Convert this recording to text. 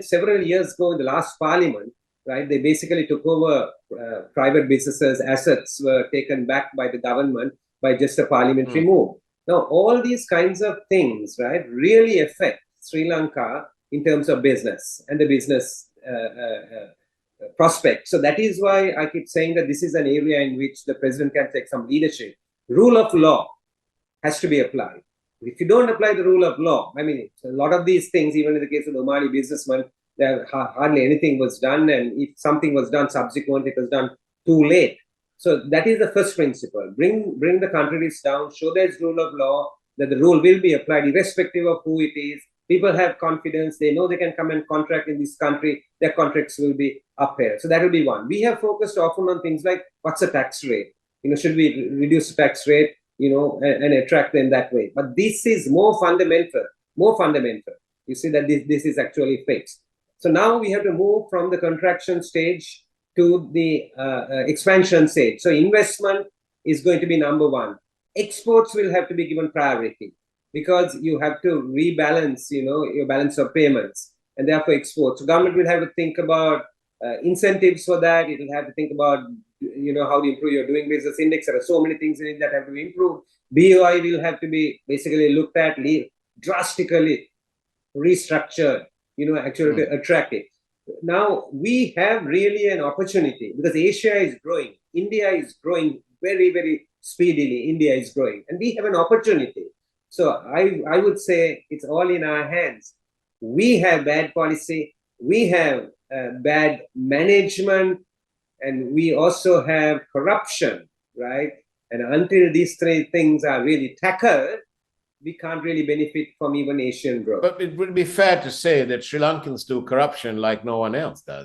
several years ago in the last parliament, right, they basically took over private businesses, assets were taken back by the government by just a parliamentary move. Now, all these kinds of things, right, really affect Sri Lanka in terms of business and the business prospect. So that is why I keep saying that this is an area in which the president can take some leadership. Rule of law has to be applied. If you don't apply the rule of law, I mean, a lot of these things, even in the case of the Omani businessman, there hardly anything was done, and if something was done subsequently, it was done too late. So that is the first principle. Bring the countries down, show there's rule of law, that the rule will be applied irrespective of who it is. People have confidence, they know they can come and contract in this country, their contracts will be upheld. So that will be one. We have focused often on things like, what's the tax rate? Should we reduce the tax rate, and attract them that way? But this is more fundamental. You see that this is actually fixed. So now we have to move from the contraction stage to the expansion stage. So investment is going to be number one. Exports will have to be given priority because you have to rebalance, your balance of payments, and therefore exports. So government will have to think about incentives for that. It will have to think about, how to improve your doing business index. There are so many things in it that have to be improved. BOI will have to be basically looked at, drastically restructured, actually to attract it. Now, we have really an opportunity because Asia is growing. India is growing very, very speedily. India is growing. And we have an opportunity. So I would say it's all in our hands. We have bad policy. We have bad management. And we also have corruption, right? And until these three things are really tackled, we can't really benefit from even Asian growth. But it would be fair to say that Sri Lankans do corruption like no one else does.